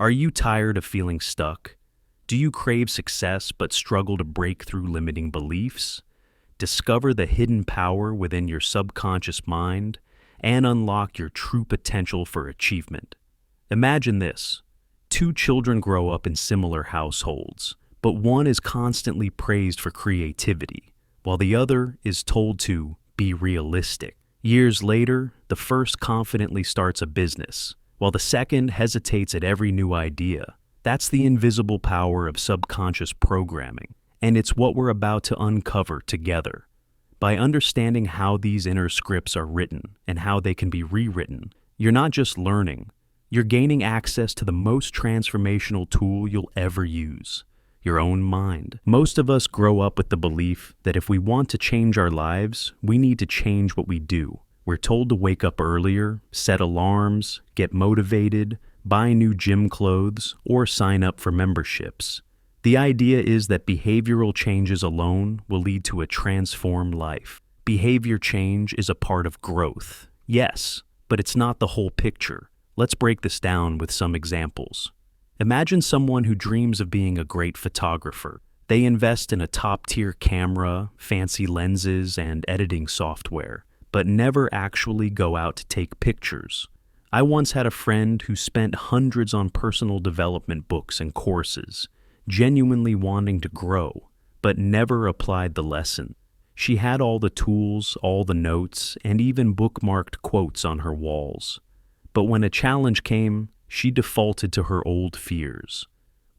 Are you tired of feeling stuck? Do you crave success but struggle to break through limiting beliefs? Discover the hidden power within your subconscious mind and unlock your true potential for achievement. Imagine this. Two children grow up in similar households, but one is constantly praised for creativity, while the other is told to be realistic. Years later, the first confidently starts a business, while the second hesitates at every new idea. That's the invisible power of subconscious programming, and it's what we're about to uncover together. By understanding how these inner scripts are written and how they can be rewritten, you're not just learning, you're gaining access to the most transformational tool you'll ever use, your own mind. Most of us grow up with the belief that if we want to change our lives, we need to change what we do. We're told to wake up earlier, set alarms, get motivated, buy new gym clothes, or sign up for memberships. The idea is that behavioral changes alone will lead to a transformed life. Behavior change is a part of growth, yes, but it's not the whole picture. Let's break this down with some examples. Imagine someone who dreams of being a great photographer. They invest in a top-tier camera, fancy lenses, and editing software, but never actually go out to take pictures. I once had a friend who spent hundreds on personal development books and courses, genuinely wanting to grow, but never applied the lesson. She had all the tools, all the notes, and even bookmarked quotes on her walls. But when a challenge came, she defaulted to her old fears.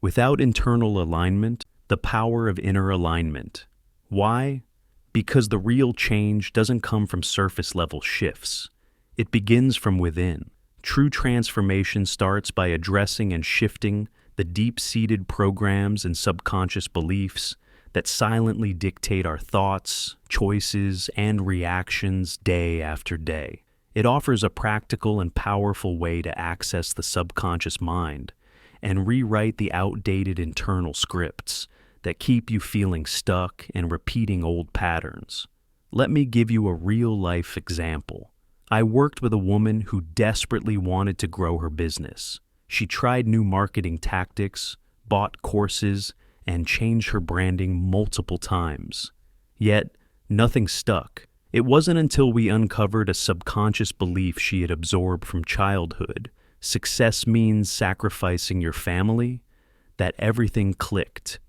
Without internal alignment, the power of inner alignment. Why? Because the real change doesn't come from surface-level shifts. It begins from within. True transformation starts by addressing and shifting the deep-seated programs and subconscious beliefs that silently dictate our thoughts, choices, and reactions day after day. It offers a practical and powerful way to access the subconscious mind and rewrite the outdated internal scripts that keep you feeling stuck and repeating old patterns. Let me give you a real-life example. I worked with a woman who desperately wanted to grow her business. She tried new marketing tactics, bought courses, and changed her branding multiple times. Yet, nothing stuck. It wasn't until we uncovered a subconscious belief she had absorbed from childhood, success means sacrificing your family, that everything clicked.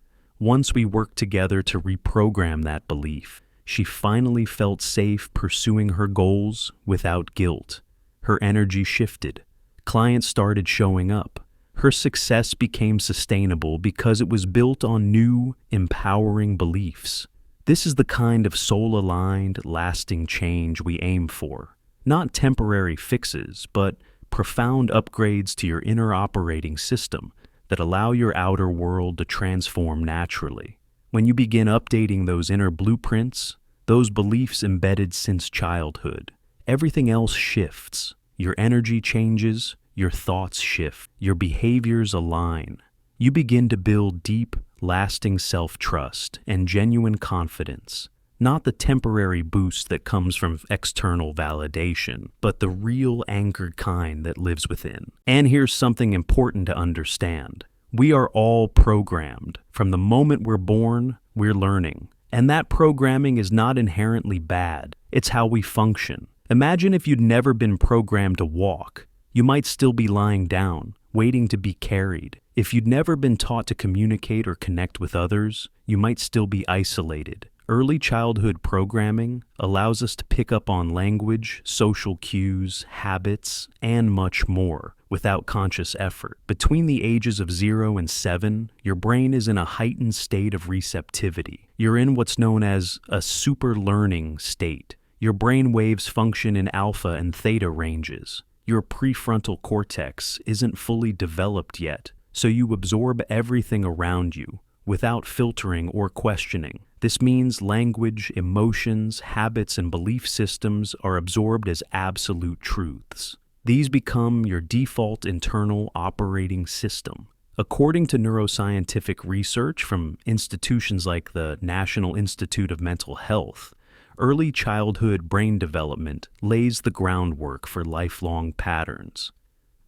Once we worked together to reprogram that belief, she finally felt safe pursuing her goals without guilt. Her energy shifted. Clients started showing up. Her success became sustainable because it was built on new, empowering beliefs. This is the kind of soul-aligned, lasting change we aim for. Not temporary fixes, but profound upgrades to your inner operating system that allow your outer world to transform naturally. When you begin updating those inner blueprints, those beliefs embedded since childhood, everything else shifts. Your energy changes, your thoughts shift, your behaviors align. You begin to build deep, lasting self-trust and genuine confidence, not the temporary boost that comes from external validation, but the real anchored kind that lives within. And here's something important to understand. We are all programmed. From the moment we're born, we're learning. And that programming is not inherently bad. It's how we function. Imagine if you'd never been programmed to walk. You might still be lying down, waiting to be carried. If you'd never been taught to communicate or connect with others, you might still be isolated. Early childhood programming allows us to pick up on language, social cues, habits, and much more without conscious effort. Between the ages of 0 and 7, your brain is in a heightened state of receptivity. You're in what's known as a super learning state. Your brain waves function in alpha and theta ranges. Your prefrontal cortex isn't fully developed yet, so you absorb everything around you without filtering or questioning. This means language, emotions, habits, and belief systems are absorbed as absolute truths. These become your default internal operating system. According to neuroscientific research from institutions like the National Institute of Mental Health, early childhood brain development lays the groundwork for lifelong patterns.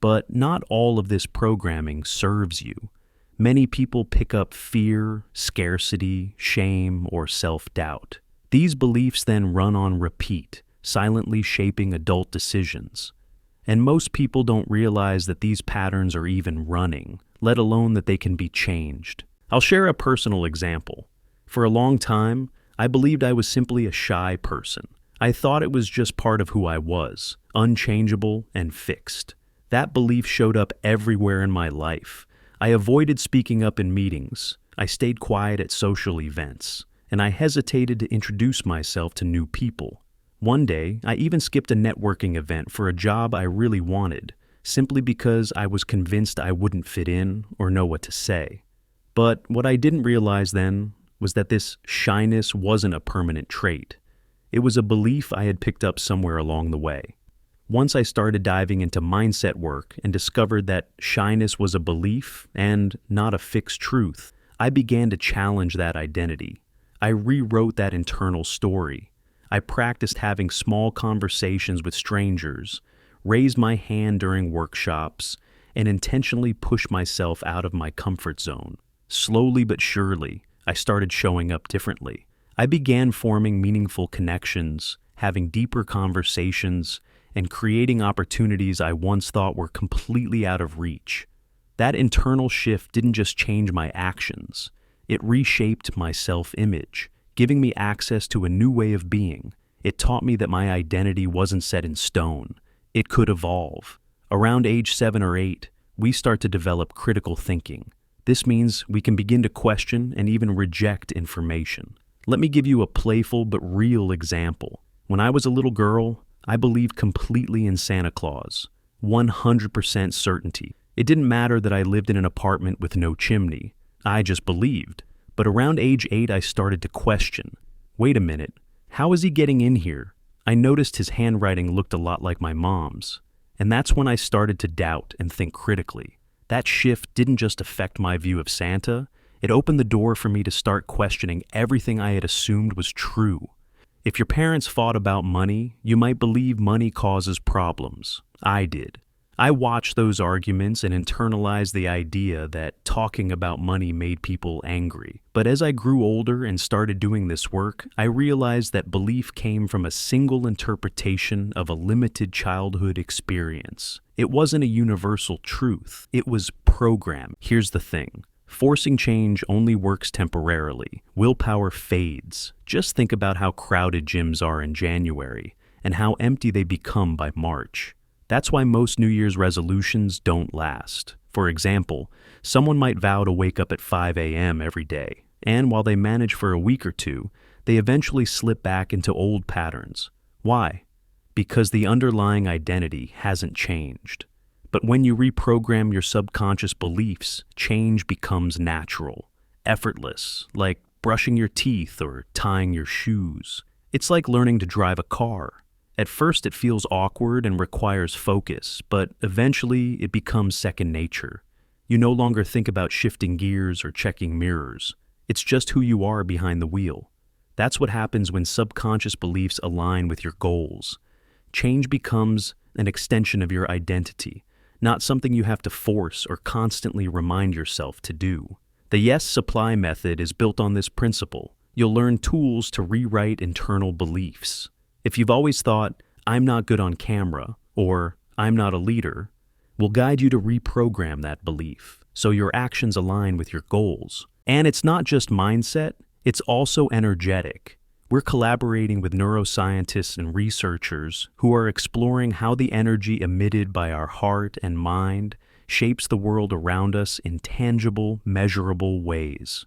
But not all of this programming serves you. Many people pick up fear, scarcity, shame, or self-doubt. These beliefs then run on repeat, silently shaping adult decisions. And most people don't realize that these patterns are even running, let alone that they can be changed. I'll share a personal example. For a long time, I believed I was simply a shy person. I thought it was just part of who I was, unchangeable and fixed. That belief showed up everywhere in my life. I avoided speaking up in meetings. I stayed quiet at social events. And I hesitated to introduce myself to new people. One day, I even skipped a networking event for a job I really wanted, simply because I was convinced I wouldn't fit in or know what to say. But what I didn't realize then was that this shyness wasn't a permanent trait. It was a belief I had picked up somewhere along the way. Once I started diving into mindset work and discovered that shyness was a belief and not a fixed truth, I began to challenge that identity. I rewrote that internal story. I practiced having small conversations with strangers, raised my hand during workshops, and intentionally pushed myself out of my comfort zone. Slowly but surely, I started showing up differently. I began forming meaningful connections, having deeper conversations, and creating opportunities I once thought were completely out of reach. That internal shift didn't just change my actions. It reshaped my self-image, giving me access to a new way of being. It taught me that my identity wasn't set in stone. It could evolve. Around age 7 or 8, we start to develop critical thinking. This means we can begin to question and even reject information. Let me give you a playful but real example. When I was a little girl, I believed completely in Santa Claus. 100% certainty. It didn't matter that I lived in an apartment with no chimney. I just believed. But around age 8, I started to question. Wait a minute, how is he getting in here? I noticed his handwriting looked a lot like my mom's. And that's when I started to doubt and think critically. That shift didn't just affect my view of Santa, it opened the door for me to start questioning everything I had assumed was true. If your parents fought about money, you might believe money causes problems. I did. I watched those arguments and internalized the idea that talking about money made people angry. But as I grew older and started doing this work, I realized that belief came from a single interpretation of a limited childhood experience. It wasn't a universal truth. It was programmed. Here's the thing. Forcing change only works temporarily. Willpower fades. Just think about how crowded gyms are in January and how empty they become by March. That's why most New Year's resolutions don't last. For example, someone might vow to wake up at 5 a.m. every day, and while they manage for a week or two, they eventually slip back into old patterns. Why? Because the underlying identity hasn't changed. But when you reprogram your subconscious beliefs, change becomes natural, effortless, like brushing your teeth or tying your shoes. It's like learning to drive a car. At first it feels awkward and requires focus, but eventually it becomes second nature. You no longer think about shifting gears or checking mirrors. It's just who you are behind the wheel. That's what happens when subconscious beliefs align with your goals. Change becomes an extension of your identity, not something you have to force or constantly remind yourself to do. The Yes Supply method is built on this principle. You'll learn tools to rewrite internal beliefs. If you've always thought, I'm not good on camera, or I'm not a leader, we'll guide you to reprogram that belief so your actions align with your goals. And it's not just mindset, it's also energetic. We're collaborating with neuroscientists and researchers who are exploring how the energy emitted by our heart and mind shapes the world around us in tangible, measurable ways.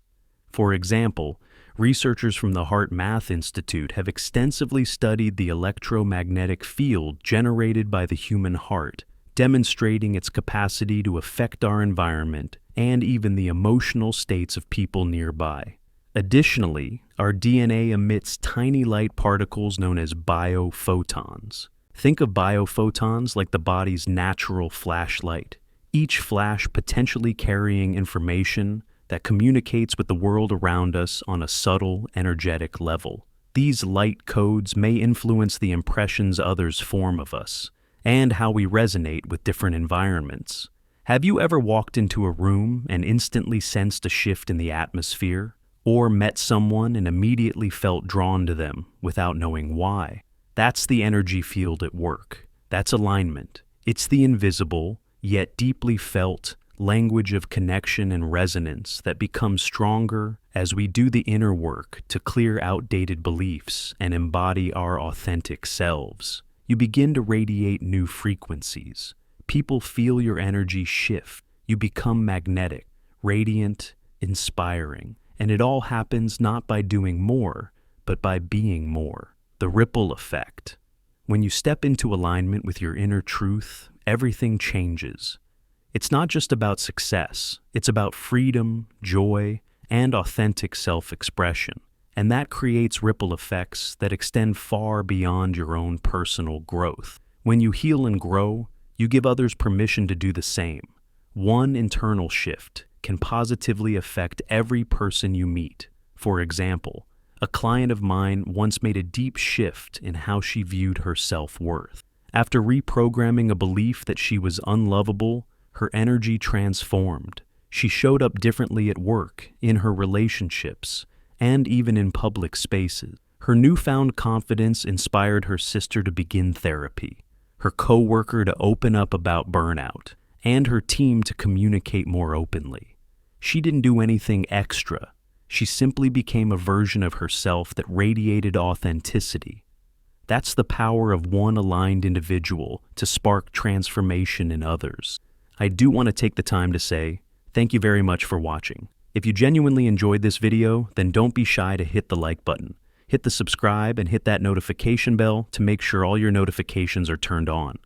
For example, researchers from the Heart Math Institute have extensively studied the electromagnetic field generated by the human heart, demonstrating its capacity to affect our environment and even the emotional states of people nearby. Additionally, our DNA emits tiny light particles known as Bio-Photons. Think of Bio-Photons like the body's natural flashlight, each flash potentially carrying information that communicates with the world around us on a subtle, energetic level. These light codes may influence the impressions others form of us, and how we resonate with different environments. Have you ever walked into a room and instantly sensed a shift in the atmosphere? Or met someone and immediately felt drawn to them without knowing why? That's the energy field at work. That's alignment. It's the invisible, yet deeply felt, language of connection and resonance that becomes stronger as we do the inner work to clear outdated beliefs and embody our authentic selves. You begin to radiate new frequencies. People feel your energy shift. You become magnetic, radiant, inspiring. And it all happens not by doing more, but by being more. The ripple effect. When you step into alignment with your inner truth, everything changes. It's not just about success, it's about freedom, joy, and authentic self-expression. And that creates ripple effects that extend far beyond your own personal growth. When you heal and grow, you give others permission to do the same. One internal shift can positively affect every person you meet. For example, a client of mine once made a deep shift in how she viewed her self-worth. After reprogramming a belief that she was unlovable, her energy transformed. She showed up differently at work, in her relationships, and even in public spaces. Her newfound confidence inspired her sister to begin therapy, her coworker to open up about burnout, and her team to communicate more openly. She didn't do anything extra. She simply became a version of herself that radiated authenticity. That's the power of one aligned individual to spark transformation in others. I do want to take the time to say, thank you very much for watching. If you genuinely enjoyed this video, then don't be shy to hit the like button. Hit the subscribe and hit that notification bell to make sure all your notifications are turned on.